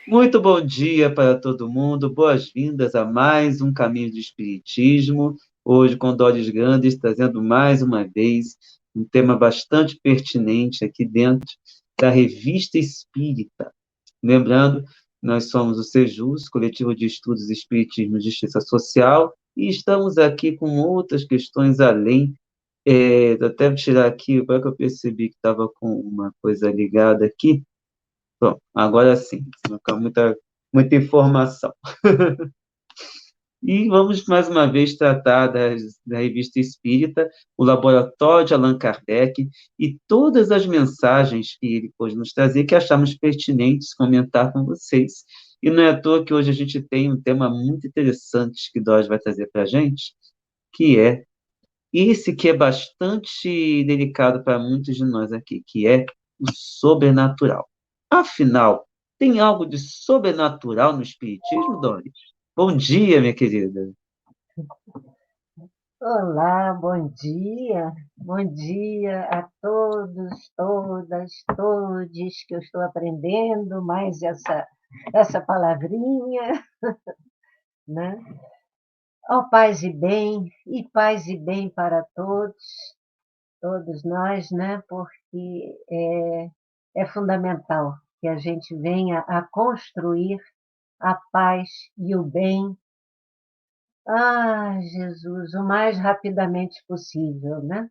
Muito bom dia para todo mundo, boas-vindas a mais um Caminho do Espiritismo. Hoje, com Doris Grandes, trazendo mais uma vez um tema bastante pertinente aqui dentro da Revista Espírita. Lembrando, nós somos o SEJUS, Coletivo de Estudos Espiritismo e Justiça Social, e estamos aqui com outras questões além. Até vou tirar aqui, agora que eu percebi que estava com uma coisa ligada aqui. Bom, agora sim, senão fica muita informação. E vamos mais uma vez tratar da Revista Espírita, o Laboratório de Allan Kardec e todas as mensagens que ele pôde nos trazer que achamos pertinentes comentar com vocês. E não é à toa que hoje a gente tem um tema muito interessante que Dós vai trazer para a gente, que é esse que é bastante delicado para muitos de nós aqui, que é o sobrenatural. Afinal, tem algo de sobrenatural no Espiritismo, Doris? Bom dia, minha querida. Olá, bom dia a todos, todas, todes, que eu estou aprendendo mais essa palavrinha, né? Ó, paz e bem para todos nós, né? Porque é fundamental que a gente venha a construir a paz e o bem, Jesus, o mais rapidamente possível, né?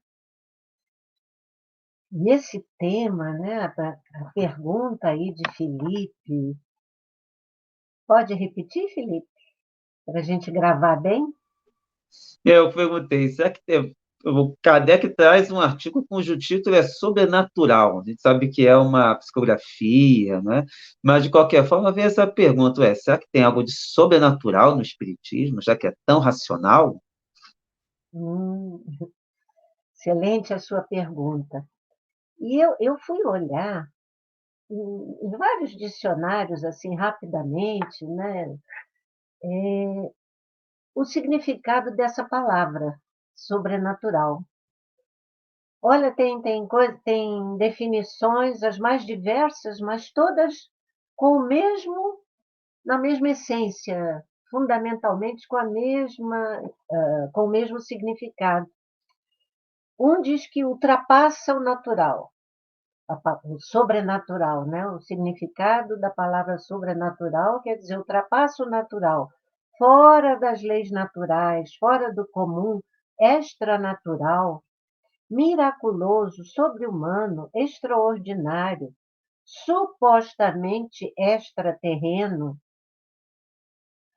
Nesse tema, né, a pergunta aí de Felipe, pode repetir, Felipe, para a gente gravar bem? Eu perguntei, será que o Kardec traz um artigo cujo título é Sobrenatural? A gente sabe que é uma psicografia, né? Mas, de qualquer forma, vem essa pergunta, será que tem algo de sobrenatural no Espiritismo, já que é tão racional? Hum, excelente a sua pergunta. E eu fui olhar em vários dicionários, assim, rapidamente, né, o significado dessa palavra, sobrenatural. Olha, tem definições as mais diversas, mas todas com na mesma essência, fundamentalmente com o mesmo significado. Um diz que ultrapassa o natural, o sobrenatural, né? O significado da palavra sobrenatural quer dizer ultrapassa o natural, fora das leis naturais, fora do comum, extranatural, miraculoso, sobre-humano, extraordinário, supostamente extraterreno,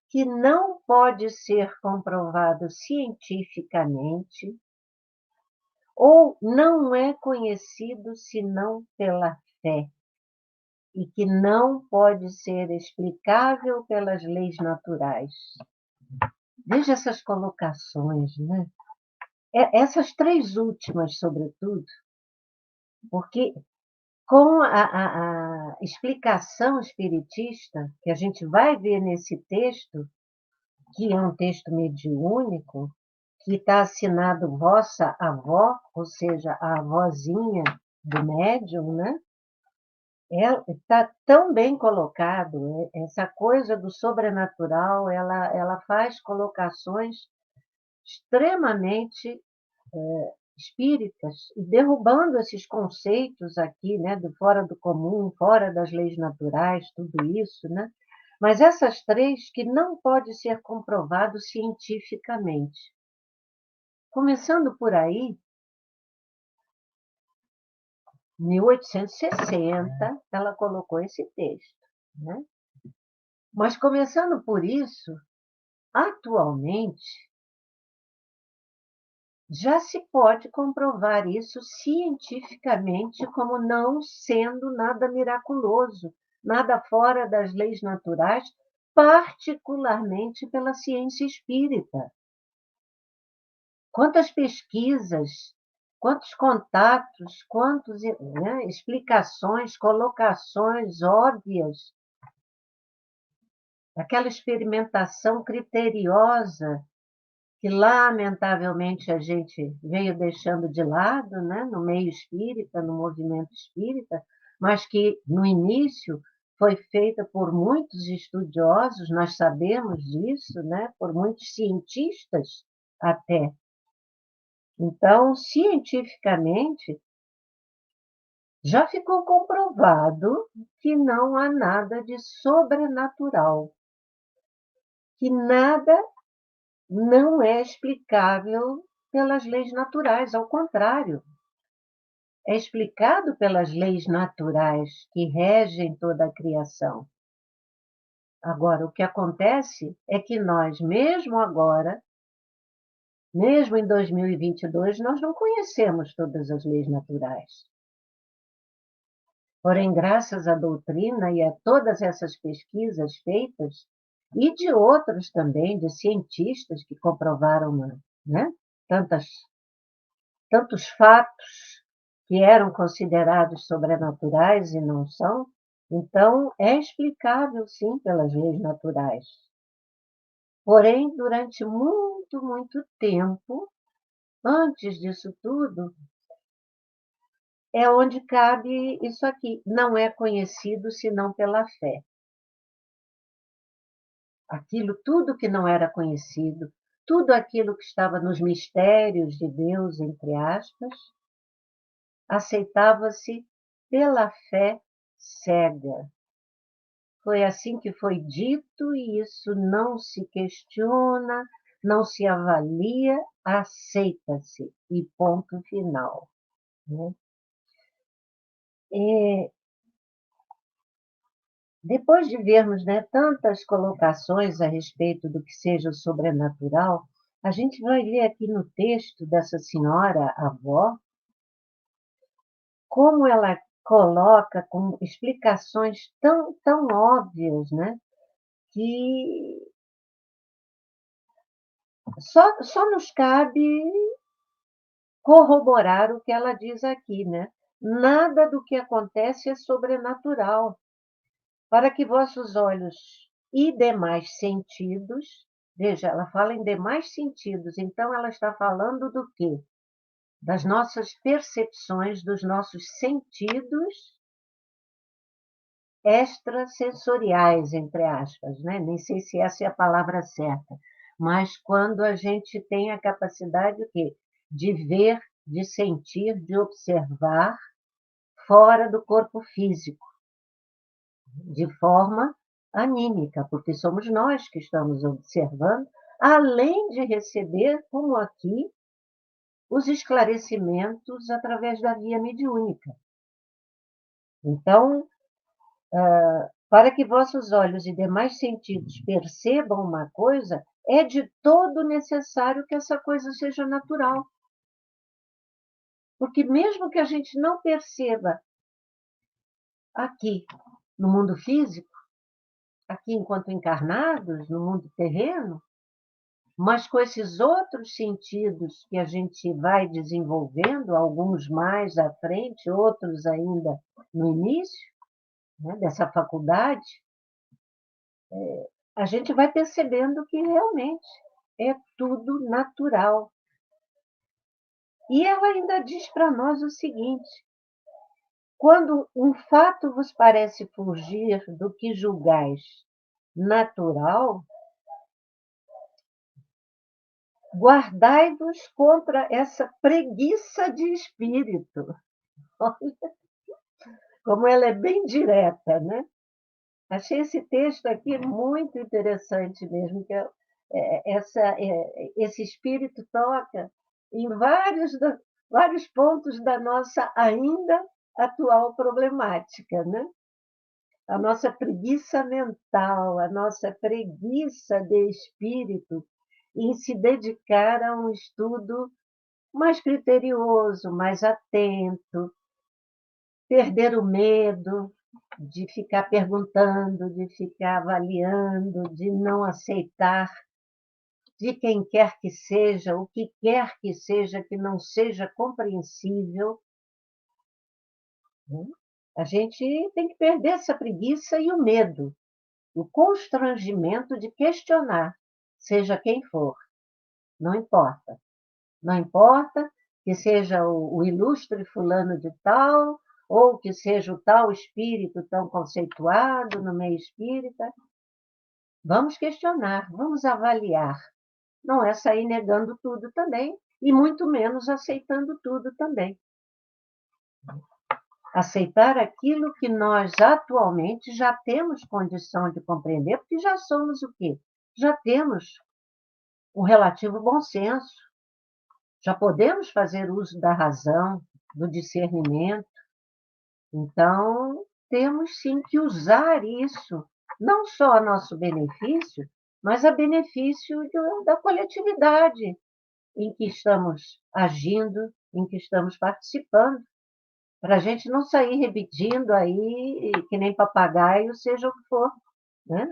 que não pode ser comprovado cientificamente ou não é conhecido senão pela fé e que não pode ser explicável pelas leis naturais. Veja essas colocações, né? Essas três últimas, sobretudo, porque com a explicação espiritista, que a gente vai ver nesse texto, que é um texto mediúnico, que está assinado vossa avó, ou seja, a avózinha do médium, né? Está tão bem colocado, essa coisa do sobrenatural, ela faz colocações extremamente espíritas, e derrubando esses conceitos aqui, né, do fora do comum, fora das leis naturais, tudo isso, né? Mas essas três que não pode ser comprovado cientificamente. Começando por aí, 1860, ela colocou esse texto, né? Mas começando por isso, atualmente já se pode comprovar isso cientificamente como não sendo nada miraculoso, nada fora das leis naturais, particularmente pela ciência espírita. Quantas pesquisas, quantos contatos, quantas, né, explicações, colocações óbvias, aquela experimentação criteriosa que lamentavelmente a gente veio deixando de lado, né, no meio espírita, no movimento espírita, mas que no início foi feita por muitos estudiosos, nós sabemos disso, né? Por muitos cientistas até. Então, cientificamente, já ficou comprovado que não há nada de sobrenatural, que nada não é explicável pelas leis naturais, ao contrário, é explicado pelas leis naturais que regem toda a criação. Agora, o que acontece é que nós, mesmo agora, mesmo em 2022, nós não conhecemos todas as leis naturais. Porém, graças à doutrina e a todas essas pesquisas feitas, e de outros também, de cientistas que comprovaram, né, tantos fatos que eram considerados sobrenaturais e não são, então é explicável, sim, pelas leis naturais. Porém, durante muito, muito tempo, antes disso tudo, é onde cabe isso aqui. Não é conhecido senão pela fé. Aquilo tudo que não era conhecido, tudo aquilo que estava nos mistérios de Deus, entre aspas, aceitava-se pela fé cega. Foi assim que foi dito e isso não se questiona, não se avalia, aceita-se e ponto final, né? E depois de vermos, né, tantas colocações a respeito do que seja o sobrenatural, a gente vai ver aqui no texto dessa senhora avó como ela coloca com explicações tão óbvias, né, que só nos cabe corroborar o que ela diz aqui, né? Nada do que acontece é sobrenatural, para que vossos olhos e demais sentidos, veja, ela fala em demais sentidos, então ela está falando do quê? Das nossas percepções, dos nossos sentidos extrasensoriais, entre aspas, né? Nem sei se essa é a palavra certa, mas quando a gente tem a capacidade o quê? De ver, de sentir, de observar fora do corpo físico, de forma anímica, porque somos nós que estamos observando, além de receber, como aqui, os esclarecimentos através da via mediúnica. Então, para que vossos olhos e demais sentidos percebam uma coisa, é de todo necessário que essa coisa seja natural. Porque mesmo que a gente não perceba aqui, no mundo físico, aqui enquanto encarnados, no mundo terreno, mas com esses outros sentidos que a gente vai desenvolvendo, alguns mais à frente, outros ainda no início, né, dessa faculdade, a gente vai percebendo que realmente é tudo natural. E ela ainda diz para nós o seguinte: quando um fato vos parece fugir do que julgais natural, guardai-vos contra essa preguiça de espírito. Olha como ela é bem direta, né? Achei esse texto aqui muito interessante mesmo, que esse espírito toca em vários pontos da nossa ainda atual problemática, né? A nossa preguiça mental, a nossa preguiça de espírito em se dedicar a um estudo mais criterioso, mais atento, perder o medo de ficar perguntando, de ficar avaliando, de não aceitar de quem quer que seja, o que quer que seja que não seja compreensível. Né? A gente tem que perder essa preguiça e o medo, o constrangimento de questionar, seja quem for. Não importa. Não importa que seja o ilustre fulano de tal, ou que seja o tal espírito tão conceituado no meio espírita. Vamos questionar, vamos avaliar. Não é sair negando tudo também, e muito menos aceitando tudo também. Aceitar aquilo que nós atualmente já temos condição de compreender, porque já somos o quê? Já temos um relativo bom senso, já podemos fazer uso da razão, do discernimento. Então, temos sim que usar isso, não só a nosso benefício, mas a benefício da coletividade em que estamos agindo, em que estamos participando, para a gente não sair repetindo aí, que nem papagaio, seja o que for, né?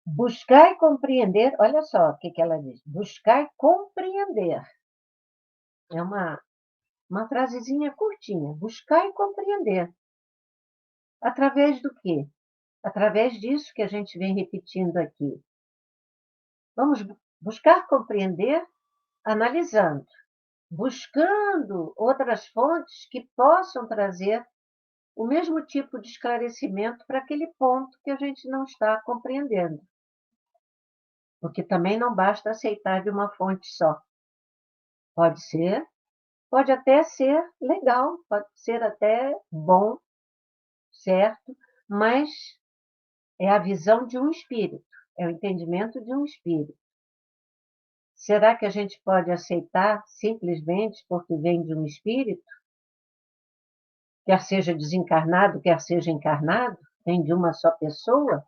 Buscar e compreender, olha só o que ela diz, buscar e compreender. É uma frasezinha curtinha, buscar e compreender. Através do quê? Através disso que a gente vem repetindo aqui. Vamos buscar compreender analisando, buscando outras fontes que possam trazer o mesmo tipo de esclarecimento para aquele ponto que a gente não está compreendendo. Porque também não basta aceitar de uma fonte só. Pode ser, pode até ser legal, pode ser até bom, certo? Mas é a visão de um espírito, é o entendimento de um espírito. Será que a gente pode aceitar simplesmente porque vem de um espírito? Quer seja desencarnado, quer seja encarnado, vem de uma só pessoa?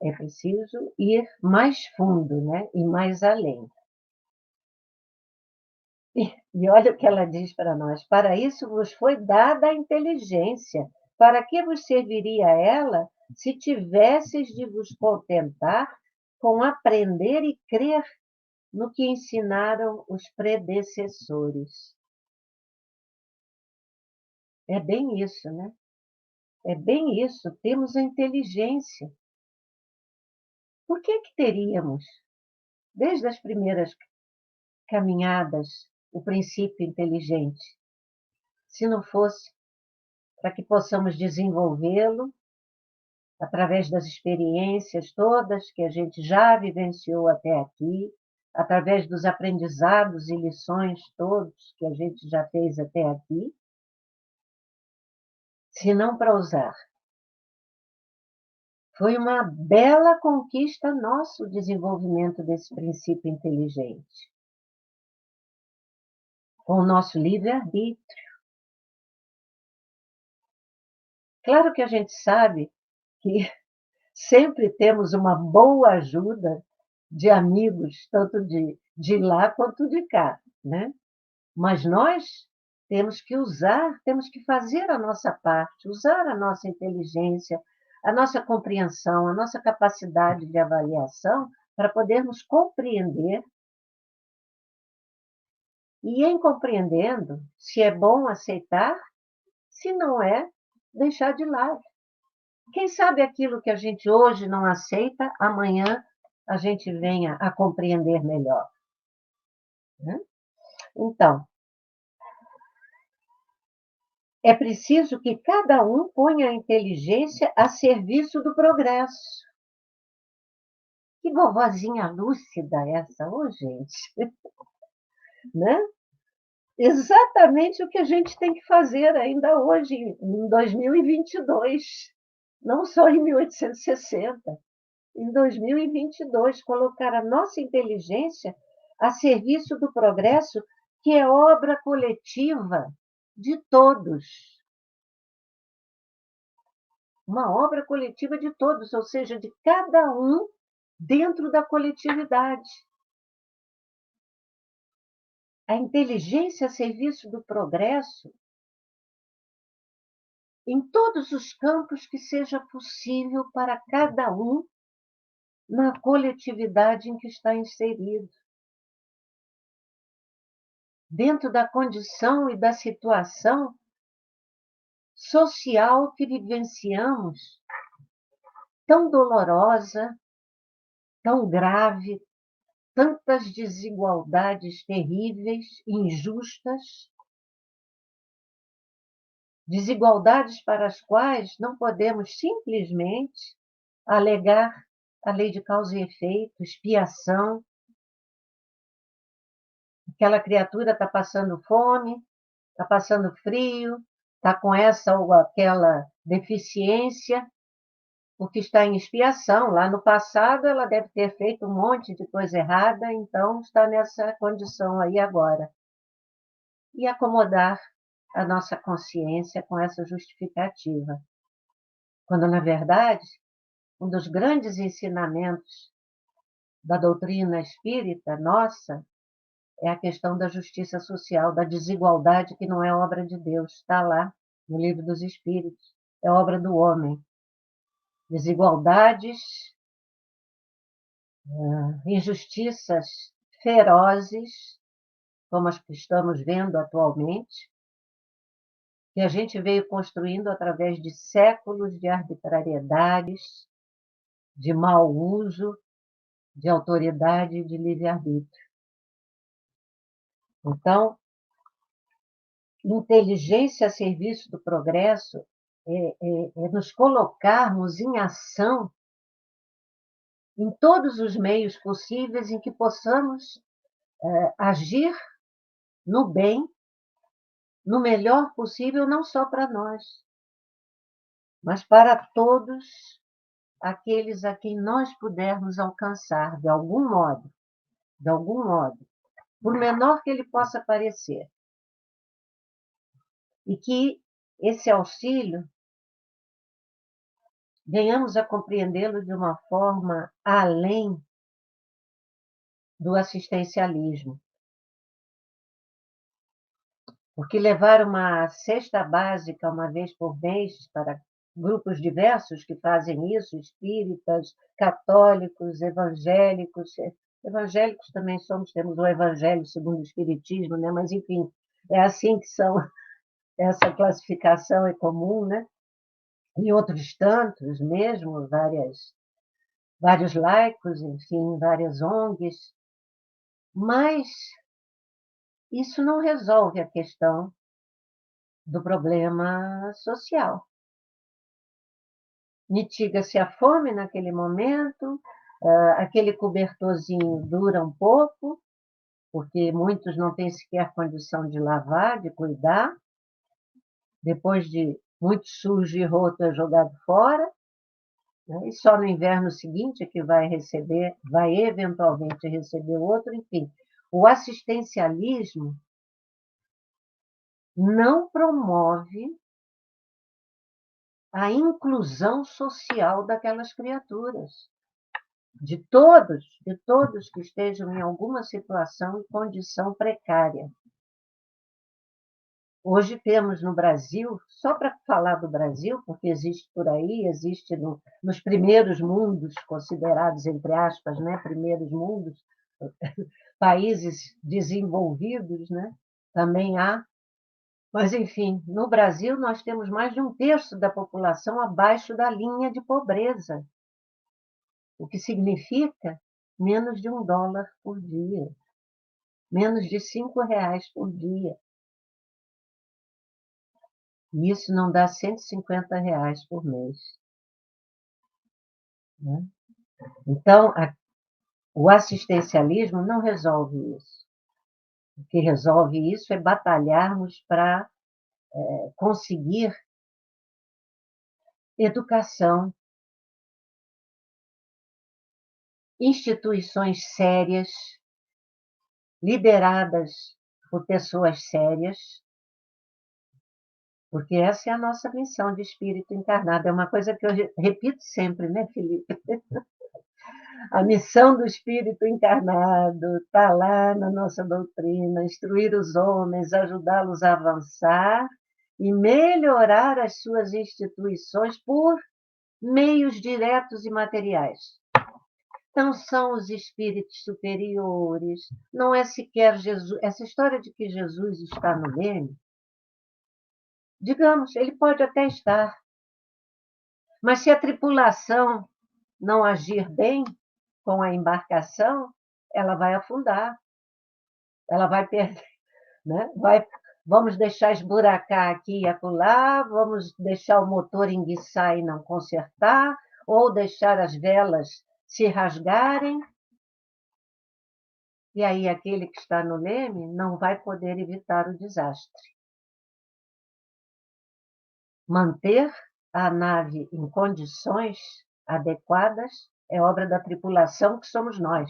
É preciso ir mais fundo, né? E mais além. E olha o que ela diz para nós: para isso vos foi dada a inteligência. Para que vos serviria ela se tivesses de vos contentar com aprender e crer no que ensinaram os predecessores? É bem isso, né? É bem isso. Temos a inteligência. Por que teríamos, desde as primeiras caminhadas, o princípio inteligente, se não fosse para que possamos desenvolvê-lo através das experiências todas que a gente já vivenciou até aqui, através dos aprendizados e lições todos que a gente já fez até aqui, se não para usar? Foi uma bela conquista nosso o desenvolvimento desse princípio inteligente, com o nosso livre-arbítrio. Claro que a gente sabe que sempre temos uma boa ajuda de amigos, tanto de lá quanto de cá, né? Mas nós temos que usar, temos que fazer a nossa parte, usar a nossa inteligência, a nossa compreensão, a nossa capacidade de avaliação para podermos compreender. E em compreendendo, se é bom aceitar, se não é, deixar de lado. Quem sabe aquilo que a gente hoje não aceita, amanhã a gente venha a compreender melhor, né? Então, é preciso que cada um ponha a inteligência a serviço do progresso. Que vovozinha lúcida essa, ô gente, né? Exatamente o que a gente tem que fazer ainda hoje, em 2022, não só em 1860. Em 2022, colocar a nossa inteligência a serviço do progresso, que é obra coletiva de todos. Uma obra coletiva de todos, ou seja, de cada um dentro da coletividade. A inteligência a serviço do progresso em todos os campos que seja possível para cada um na coletividade em que está inserido. Dentro da condição e da situação social que vivenciamos, tão dolorosa, tão grave, tantas desigualdades terríveis, injustas, desigualdades para as quais não podemos simplesmente alegar a lei de causa e efeito, expiação. Aquela criatura está passando fome, está passando frio, está com essa ou aquela deficiência, porque está em expiação. Lá no passado ela deve ter feito um monte de coisa errada, então está nessa condição aí agora. E acomodar a nossa consciência com essa justificativa. Quando, na verdade, um dos grandes ensinamentos da doutrina espírita nossa é a questão da justiça social, da desigualdade, que não é obra de Deus, está lá no Livro dos Espíritos, é obra do homem. Desigualdades, injustiças ferozes, como as que estamos vendo atualmente, que a gente veio construindo através de séculos de arbitrariedades, de mau uso, de autoridade e de livre-arbítrio. Então, inteligência a serviço do progresso é nos colocarmos em ação em todos os meios possíveis em que possamos agir no bem, no melhor possível, não só para nós, mas para todos aqueles a quem nós pudermos alcançar, de algum modo, por menor que ele possa parecer. E que esse auxílio venhamos a compreendê-lo de uma forma além do assistencialismo. Porque levar uma cesta básica uma vez por mês para grupos diversos que fazem isso, espíritas, católicos, evangélicos. Evangélicos também somos, temos o Evangelho segundo o Espiritismo, né? Mas, enfim, é assim que são, essa classificação é comum, né? E outros tantos mesmo, vários laicos, enfim, várias ONGs. Mas isso não resolve a questão do problema social. Mitiga-se a fome naquele momento, aquele cobertorzinho dura um pouco, porque muitos não têm sequer condição de lavar, de cuidar. Depois de muito sujo e roto é jogado fora, né? E só no inverno seguinte é que vai eventualmente receber outro, enfim. O assistencialismo não promove a inclusão social daquelas criaturas, de todos que estejam em alguma situação e condição precária. Hoje temos no Brasil, só para falar do Brasil, porque existe por aí, existe nos primeiros mundos, considerados, entre aspas, né, primeiros mundos, países desenvolvidos, né, também há. Mas, enfim, no Brasil nós temos mais de 1/3 da população abaixo da linha de pobreza, o que significa menos de $1 por dia, menos de R$ 5 por dia. E isso não dá R$ 150 por mês. Né? Então, o assistencialismo não resolve isso. O que resolve isso é batalharmos para conseguir educação, instituições sérias, lideradas por pessoas sérias, porque essa é a nossa missão de espírito encarnado. É uma coisa que eu repito sempre, né, Felipe? A missão do espírito encarnado está lá na nossa doutrina, instruir os homens, ajudá-los a avançar e melhorar as suas instituições por meios diretos e materiais. Então, são os espíritos superiores, não é sequer Jesus. Essa história de que Jesus está no Leme, digamos, ele pode até estar, mas se a tripulação não agir bem com a embarcação, ela vai afundar, ela vai perder, né? Vamos deixar esburacar aqui e acolá, vamos deixar o motor enguiçar e não consertar, ou deixar as velas se rasgarem. E aí aquele que está no leme não vai poder evitar o desastre. Manter a nave em condições adequadas é obra da tripulação, que somos nós,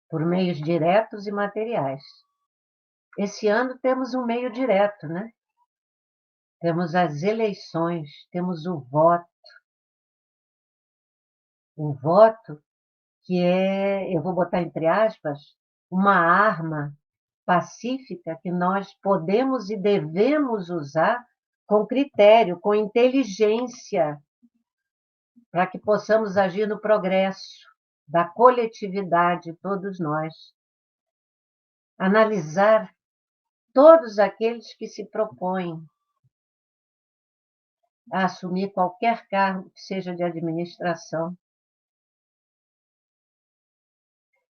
por meios diretos e materiais. Esse ano temos um meio direto, né? Temos as eleições, temos o voto. O voto que é, eu vou botar entre aspas, uma arma pacífica que nós podemos e devemos usar com critério, com inteligência, para que possamos agir no progresso da coletividade, todos nós. Analisar todos aqueles que se propõem a assumir qualquer cargo que seja de administração.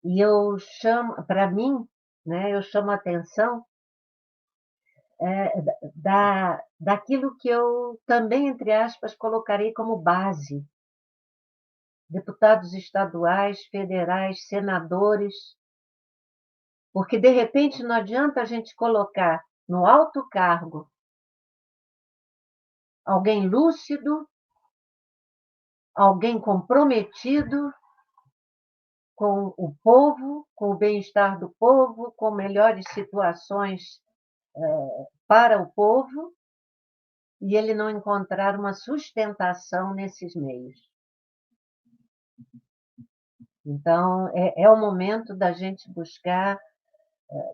E eu chamo, para mim, né, eu chamo a atenção daquilo que eu também, entre aspas, colocarei como base. Deputados estaduais, federais, senadores, porque, de repente, não adianta a gente colocar no alto cargo alguém lúcido, alguém comprometido com o povo, com o bem-estar do povo, com melhores situações para o povo, e ele não encontrar uma sustentação nesses meios. Então, é o momento da gente buscar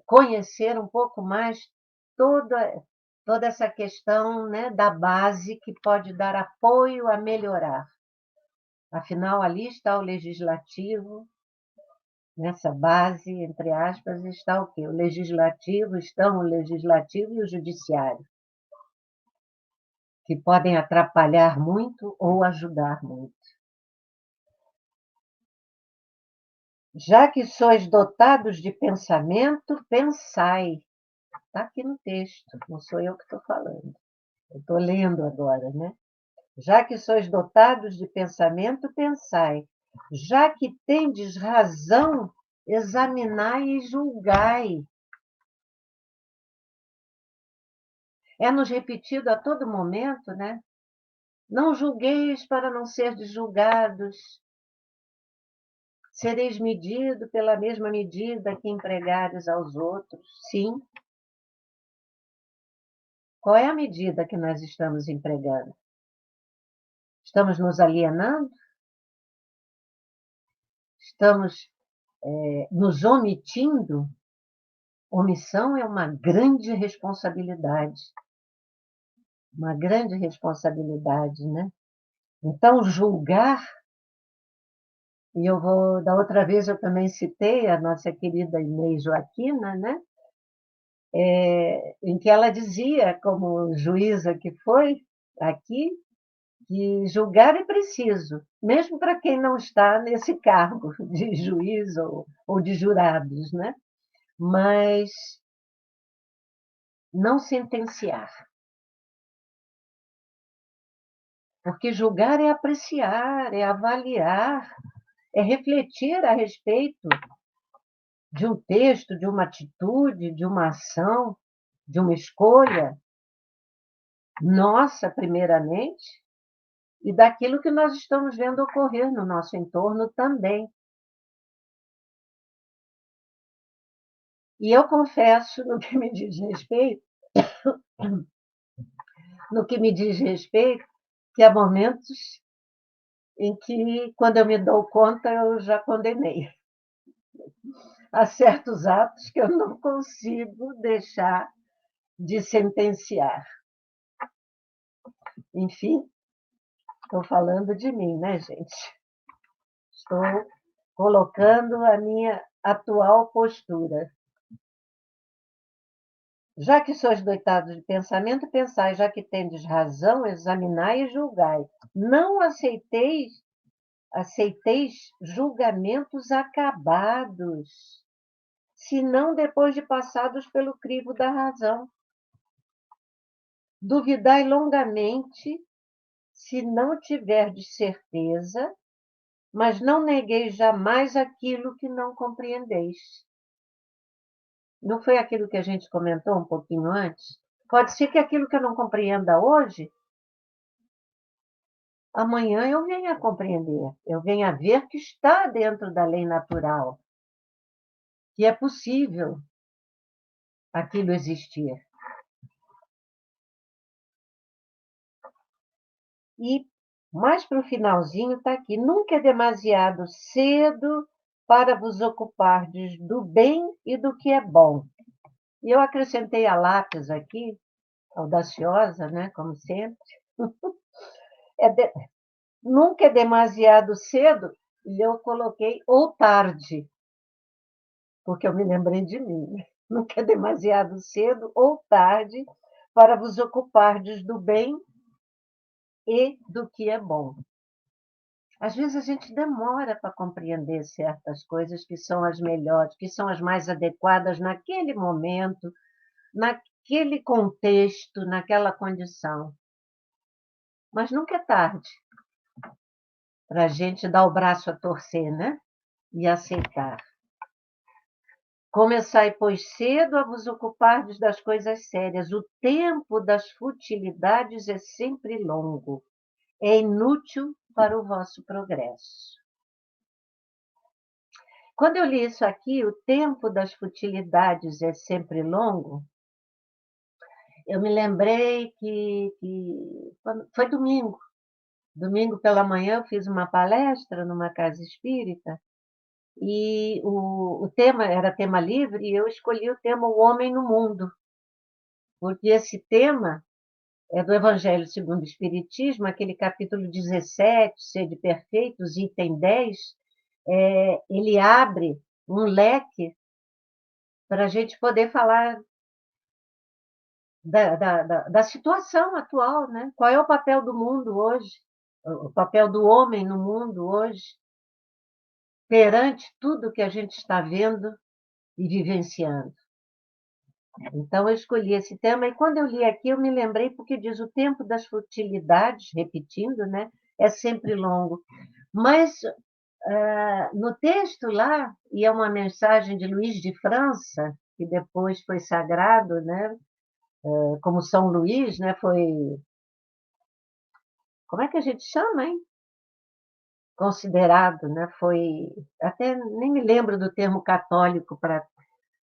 conhecer um pouco mais toda essa questão, né, da base que pode dar apoio a melhorar. Afinal, ali está o legislativo, nessa base, entre aspas, está o quê? O legislativo, estão o legislativo e o judiciário, que podem atrapalhar muito ou ajudar muito. Já que sois dotados de pensamento, pensai. Está aqui no texto, não sou eu que estou falando. Eu estou lendo agora, né? Já que sois dotados de pensamento, pensai. Já que tendes razão, examinai e julgai. É-nos repetido a todo momento, né? Não julgueis para não serdes julgados. Sereis medido pela mesma medida que empregares aos outros. Sim. Qual é a medida que nós estamos empregando? Estamos nos alienando? Estamos nos omitindo? Omissão é uma grande responsabilidade. Uma grande responsabilidade, né? Então, julgar, e da outra vez eu também citei a nossa querida Inês Joaquina, né? Em que ela dizia, como juíza que foi aqui, que julgar é preciso, mesmo para quem não está nesse cargo de juiz ou de jurados, né? Mas não sentenciar. Porque julgar é apreciar, é avaliar, é refletir a respeito de um texto, de uma atitude, de uma ação, de uma escolha, nossa, primeiramente, e daquilo que nós estamos vendo ocorrer no nosso entorno também. E eu confesso, no que me diz respeito, que há momentos em que, quando eu me dou conta, eu já condenei. Há certos atos que eu não consigo deixar de sentenciar. Enfim, estou falando de mim, né, gente? Estou colocando a minha atual postura. Já que sois dotados de pensamento, pensai, já que tendes razão, examinai e julgai. Não aceiteis aceiteis julgamentos acabados, se não depois de passados pelo crivo da razão. Duvidai longamente, se não tiverdes certeza, mas não negueis jamais aquilo que não compreendeis. Não foi aquilo que a gente comentou um pouquinho antes? Pode ser que aquilo que eu não compreenda hoje, amanhã eu venha a compreender, eu venha a ver que está dentro da lei natural, que é possível aquilo existir. E mais para o finalzinho está aqui: nunca é demasiado cedo para vos ocupardes do bem e do que é bom. E eu acrescentei a lápis aqui, audaciosa, né, como sempre. É de... Nunca é demasiado cedo, e eu coloquei ou tarde, porque eu me lembrei de mim. Nunca é demasiado cedo ou tarde para vos ocupardes do bem e do que é bom. Às vezes a gente demora para compreender certas coisas que são as melhores, que são as mais adequadas naquele momento, naquele contexto, naquela condição. Mas nunca é tarde para a gente dar o braço a torcer, né? E aceitar. Começai, pois, cedo a vos ocupardes das coisas sérias. O tempo das futilidades é sempre longo. É inútil para o vosso progresso. Quando eu li isso aqui, o tempo das futilidades é sempre longo, eu me lembrei que foi domingo. Domingo pela manhã eu fiz uma palestra numa casa espírita e o tema era tema livre e eu escolhi o tema O Homem no Mundo, porque esse tema é do Evangelho segundo o Espiritismo, aquele capítulo 17, Sede Perfeitos, item 10, ele abre um leque para a gente poder falar da situação atual, né? Qual é o papel do mundo hoje, o papel do homem no mundo hoje, perante tudo que a gente está vendo e vivenciando. Então, eu escolhi esse tema, e quando eu li aqui, eu me lembrei, porque diz o tempo das futilidades, repetindo, né? É sempre longo. Mas, no texto lá, e é uma mensagem de Luís de França, que depois foi sagrado, né? Como São Luís, né? Foi... Como é que a gente chama, hein? Considerado, né? Foi... Até nem me lembro do termo católico para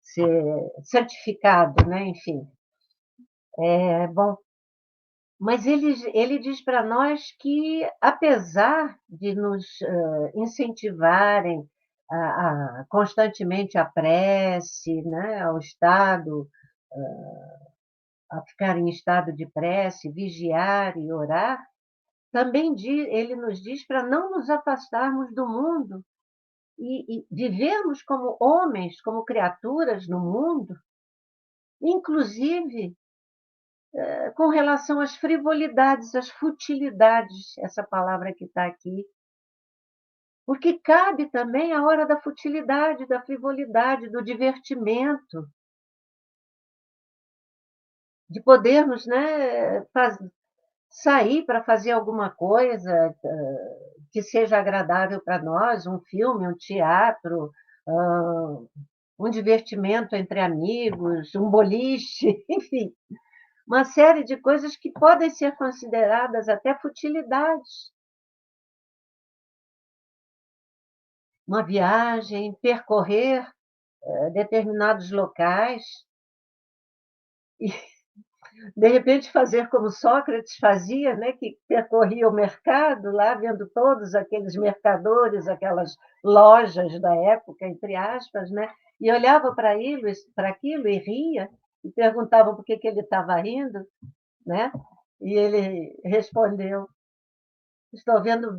ser certificado, né? Enfim. Bom, mas ele diz para nós que, apesar de nos incentivarem constantemente à prece, né, ao estado, a ficar em estado de prece, vigiar e orar, também ele nos diz para não nos afastarmos do mundo e vivermos como homens, como criaturas no mundo, inclusive com relação às frivolidades, às futilidades, essa palavra que está aqui, porque cabe também a hora da futilidade, da frivolidade, do divertimento, de podermos, né, sair para fazer alguma coisa que seja agradável para nós, um filme, um teatro, um divertimento entre amigos, um boliche, enfim, uma série de coisas que podem ser consideradas até futilidades. Uma viagem, percorrer determinados locais e, de repente, fazer como Sócrates fazia, né, que percorria o mercado, lá vendo todos aqueles mercadores, aquelas lojas da época, entre aspas, né, e olhava para aquilo e ria, e perguntava por que ele estava rindo, né? E ele respondeu: estou vendo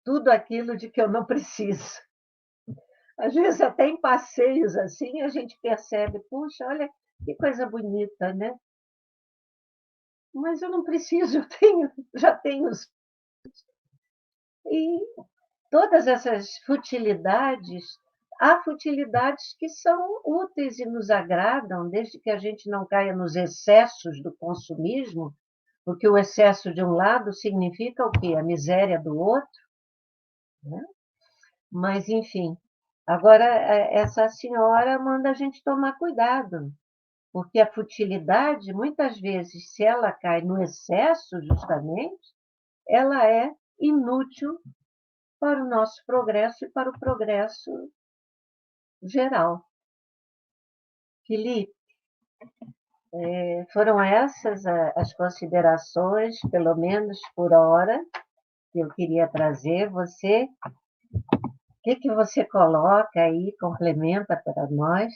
tudo aquilo de que eu não preciso. Às vezes, até em passeios assim, a gente percebe, puxa, olha que coisa bonita, né? Mas eu não preciso, já tenho E todas essas futilidades, há futilidades que são úteis e nos agradam, desde que a gente não caia nos excessos do consumismo, porque o excesso de um lado significa o quê? A miséria do outro, né? Mas, enfim, agora essa senhora manda a gente tomar cuidado, porque a futilidade, muitas vezes, se ela cai no excesso, justamente, ela é inútil para o nosso progresso e para o progresso geral. Felipe, foram essas as considerações, pelo menos por hora, que eu queria trazer. Você, o que você coloca aí, complementa para nós?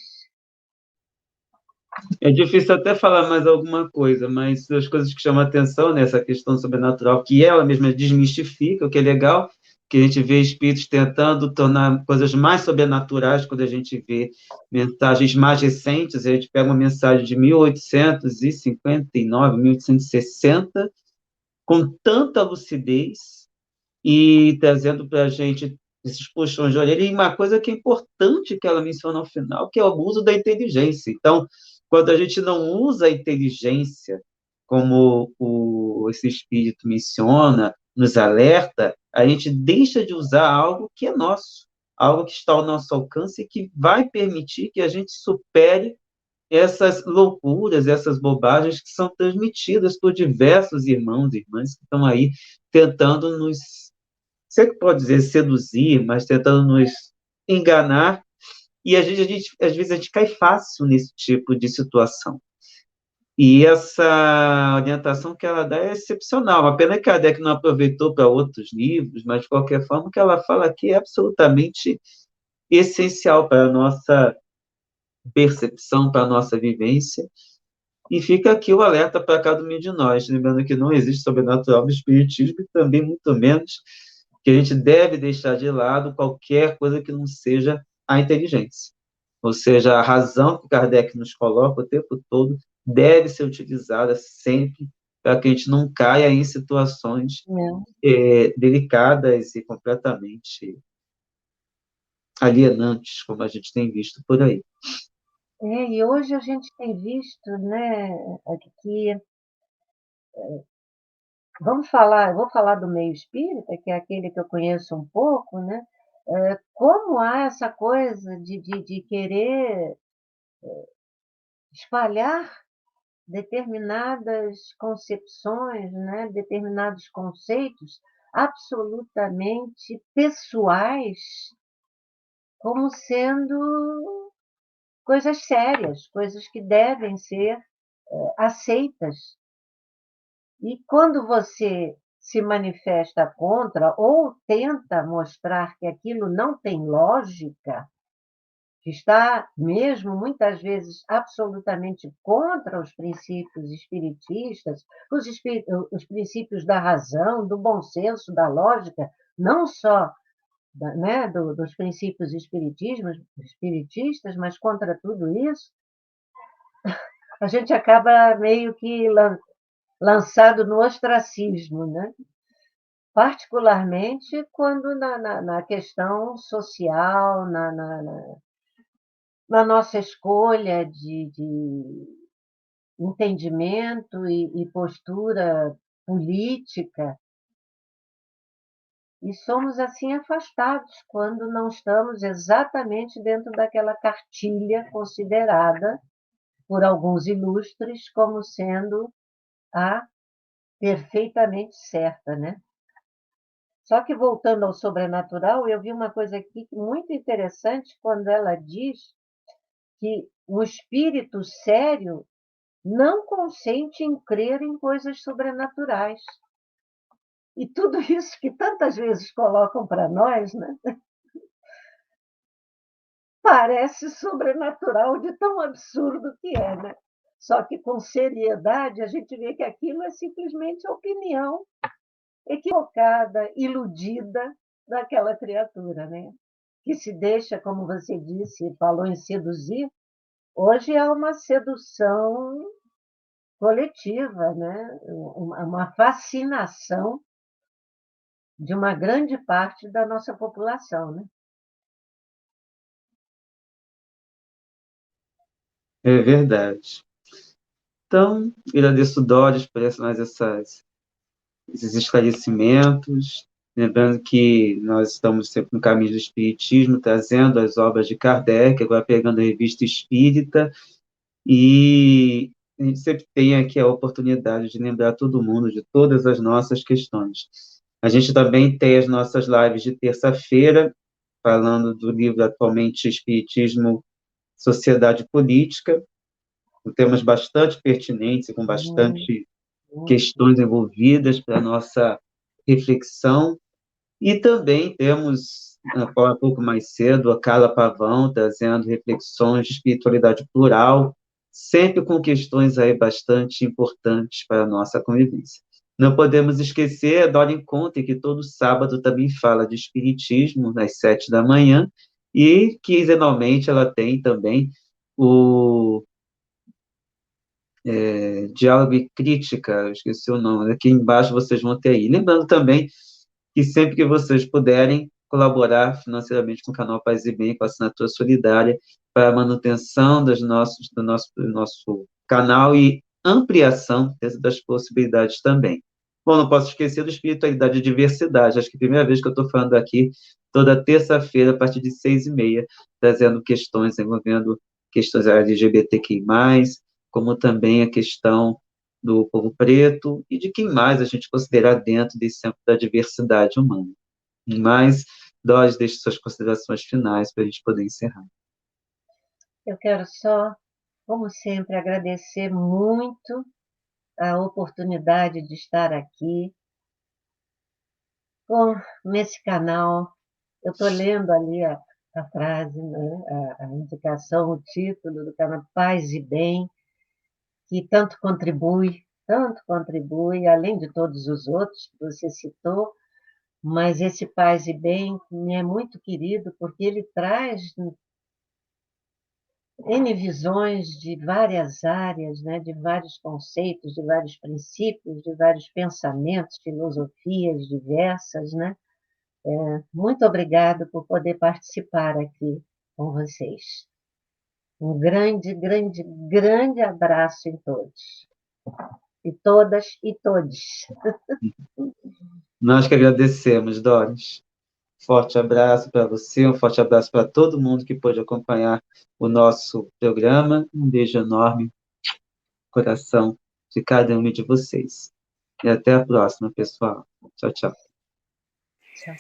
É difícil até falar mais alguma coisa, mas as coisas que chamam a atenção nessa questão sobrenatural, que ela mesma desmistifica, o que é legal, que a gente vê espíritos tentando tornar coisas mais sobrenaturais quando a gente vê mensagens mais recentes. A gente pega uma mensagem de 1859, 1860, com tanta lucidez e trazendo para a gente esses puxões de orelha. E uma coisa que é importante que ela menciona ao final, que é o uso da inteligência. Então, quando a gente não usa a inteligência, como esse espírito menciona, nos alerta, a gente deixa de usar algo que é nosso, algo que está ao nosso alcance e que vai permitir que a gente supere essas loucuras, essas bobagens que são transmitidas por diversos irmãos e irmãs que estão aí tentando nos, você que pode dizer seduzir, mas tentando nos enganar, e às vezes a gente cai fácil nesse tipo de situação. E essa orientação que ela dá é excepcional. A pena que Kardec não aproveitou para outros livros, mas de qualquer forma o que ela fala aqui é absolutamente essencial para a nossa percepção, para a nossa vivência. E fica aqui o alerta para cada um de nós, lembrando que não existe sobrenatural no Espiritismo e também, muito menos, que a gente deve deixar de lado qualquer coisa que não seja a inteligência. Ou seja, a razão que Kardec nos coloca o tempo todo deve ser utilizada sempre para que a gente não caia em situações delicadas e completamente alienantes, como a gente tem visto por aí. E hoje a gente tem visto, né, que eu vou falar do meio espírita, que é aquele que eu conheço um pouco, né? Como há essa coisa de querer espalhar determinadas concepções, né, determinados conceitos absolutamente pessoais, como sendo coisas sérias, coisas que devem ser aceitas. E quando você se manifesta contra ou tenta mostrar que aquilo não tem lógica, que está mesmo muitas vezes absolutamente contra os princípios espiritistas, os princípios da razão, do bom senso, da lógica, não só né, dos princípios espiritistas, mas contra tudo isso, a gente acaba meio que lançado no ostracismo, né? Particularmente quando na questão social, na nossa escolha de entendimento e postura política, e somos assim afastados quando não estamos exatamente dentro daquela cartilha considerada por alguns ilustres como sendo a perfeitamente certa, né? Só que voltando ao sobrenatural, eu vi uma coisa aqui muito interessante quando ela diz que o espírito sério não consente em crer em coisas sobrenaturais. E tudo isso que tantas vezes colocam para nós, né, parece sobrenatural de tão absurdo que é, né? Só que com seriedade a gente vê que aquilo é simplesmente a opinião equivocada, iludida daquela criatura, né? Que se deixa, como você disse, falou em seduzir, hoje é uma sedução coletiva, né? Uma fascinação de uma grande parte da nossa população, né? É verdade. Então, agradeço, Doris, por esses esclarecimentos. Lembrando que nós estamos sempre no caminho do Espiritismo, trazendo as obras de Kardec, agora pegando a Revista Espírita, e a gente sempre tem aqui a oportunidade de lembrar todo mundo de todas as nossas questões. A gente também tem as nossas lives de terça-feira, falando do livro atualmente Espiritismo, Sociedade e Política, com temas bastante pertinentes e com Muito, bastante muito. questões envolvidas para a nossa reflexão. E também temos, um pouco mais cedo, a Carla Pavão trazendo reflexões de espiritualidade plural, sempre com questões aí bastante importantes para a nossa convivência. Não podemos esquecer a Dora Conte, que todo sábado também fala de espiritismo, às 7 da manhã, e quinzenalmente ela tem também o Diálogo e Crítica, eu esqueci o nome, aqui embaixo vocês vão ter aí. Lembrando também que sempre que vocês puderem colaborar financeiramente com o canal Paz e Bem, com a assinatura solidária, para a manutenção do nosso canal e ampliação das possibilidades também. Bom, não posso esquecer do Espiritualidade e Diversidade, acho que é a primeira vez que eu estou falando aqui, toda terça-feira, a partir de 6h30, trazendo questões envolvendo questões LGBTQI+, como também a questão do povo preto e de quem mais a gente considerar dentro desse centro da diversidade humana. Mas, Dós, deixe suas considerações finais para a gente poder encerrar. Eu quero só, como sempre, agradecer muito a oportunidade de estar aqui nesse canal. Eu estou lendo ali a frase, né, a indicação, o título do canal Paz e Bem, que tanto contribui, além de todos os outros que você citou, mas esse Paz e Bem me é muito querido porque ele traz N visões de várias áreas, né, de vários conceitos, de vários princípios, de vários pensamentos, filosofias diversas, né? Muito obrigado por poder participar aqui com vocês. Um grande, grande, grande abraço em todos, e todas e todes. Nós que agradecemos, Doris. Forte abraço para você, um forte abraço para todo mundo que pôde acompanhar o nosso programa. Um beijo enorme no coração de cada um de vocês. E até a próxima, pessoal. Tchau, tchau. Tchau.